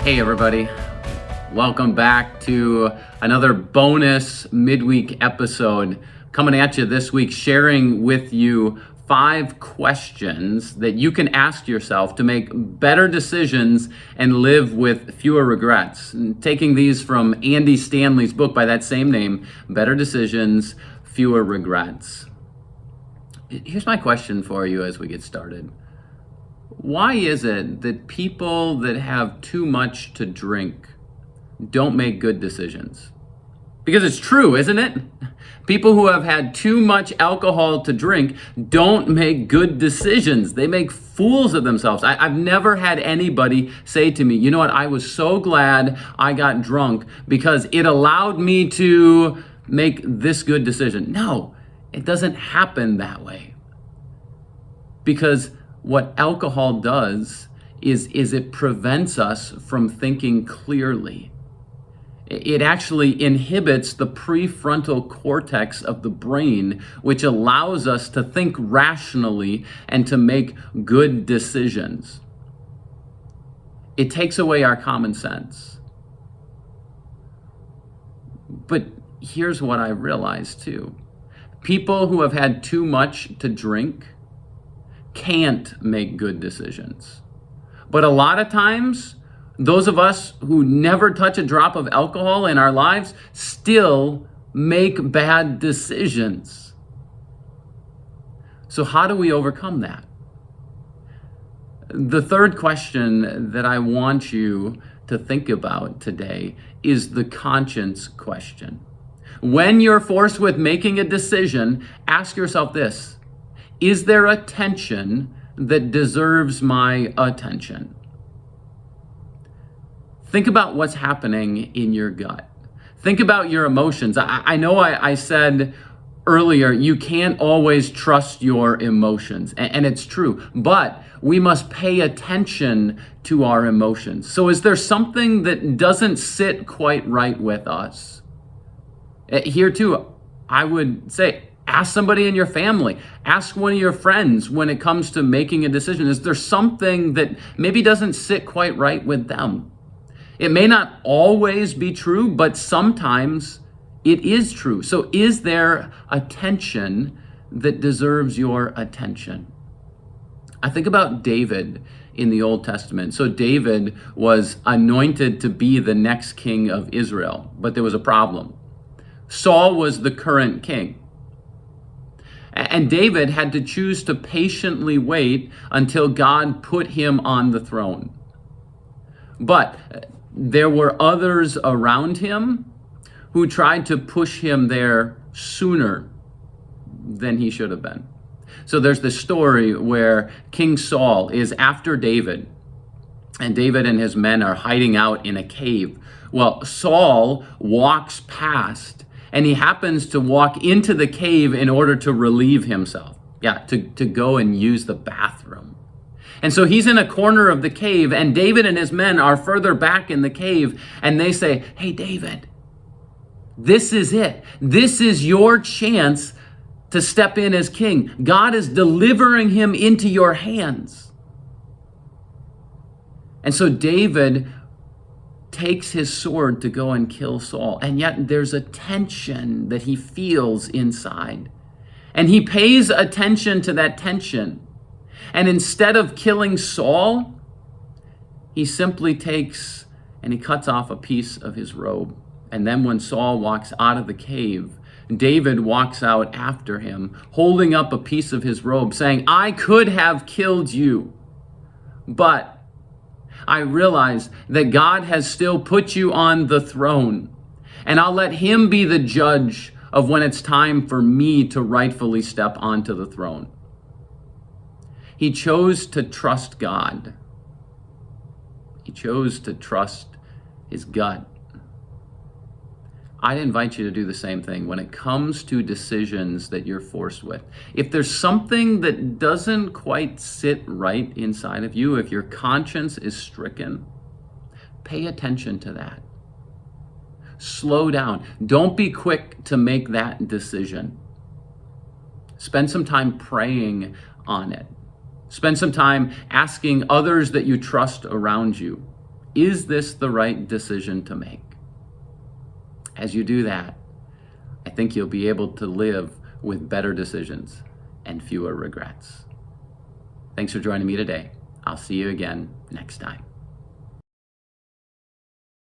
Hey everybody, welcome back to another bonus midweek episode coming at you this week, sharing with you 5 questions that you can ask yourself to make better decisions and live with fewer regrets. And taking these from Andy Stanley's book by that same name, Better Decisions, Fewer Regrets. Here's my question for you as we get started. Why is it that people that have too much to drink don't make good decisions? Because it's true, isn't it? People who have had too much alcohol to drink don't make good decisions. They make fools of themselves. I've never had anybody say to me, you know what, I was so glad I got drunk because it allowed me to make this good decision. No, it doesn't happen that way. Because what alcohol does is it prevents us from thinking clearly. It actually inhibits the prefrontal cortex of the brain, which allows us to think rationally and to make good decisions. It takes away our common sense. But here's what I realized too. People who have had too much to drink can't make good decisions. But a lot of times, those of us who never touch a drop of alcohol in our lives still make bad decisions. So how do we overcome that? The third question that I want you to think about today is the conscience question. When you're forced with making a decision, ask yourself this: is there a tension that deserves my attention? Think about what's happening in your gut. Think about your emotions. I know I said earlier, you can't always trust your emotions, and it's true, but we must pay attention to our emotions. So is there something that doesn't sit quite right with us? Here too, I would say, ask somebody in your family, ask one of your friends when it comes to making a decision. Is there something that maybe doesn't sit quite right with them? It may not always be true, but sometimes it is true. So is there a tension that deserves your attention? I think about David in the Old Testament. So David was anointed to be the next king of Israel, but there was a problem. Saul was the current king. And David had to choose to patiently wait until God put him on the throne. But there were others around him who tried to push him there sooner than he should have been. So there's this story where King Saul is after David, and David and his men are hiding out in a cave. Well, Saul walks past, and he happens to walk into the cave in order to relieve himself. To go and use the bathroom. And so he's in a corner of the cave, and David and his men are further back in the cave, and they say, hey, David, this is it. This is your chance to step in as king. God is delivering him into your hands. And so David takes his sword to go and kill Saul. And yet there's a tension that he feels inside. And he pays attention to that tension. And instead of killing Saul, he simply takes and he cuts off a piece of his robe. And then when Saul walks out of the cave, David walks out after him, holding up a piece of his robe, saying, I could have killed you, but I realize that God has still put you on the throne, and I'll let him be the judge of when it's time for me to rightfully step onto the throne. He chose to trust God. He chose to trust his gut. I'd invite you to do the same thing when it comes to decisions that you're forced with. If there's something that doesn't quite sit right inside of you, if your conscience is stricken, pay attention to that. Slow down. Don't be quick to make that decision. Spend some time praying on it. Spend some time asking others that you trust around you. Is this the right decision to make? As you do that, I think you'll be able to live with better decisions and fewer regrets. Thanks for joining me today. I'll see you again next time.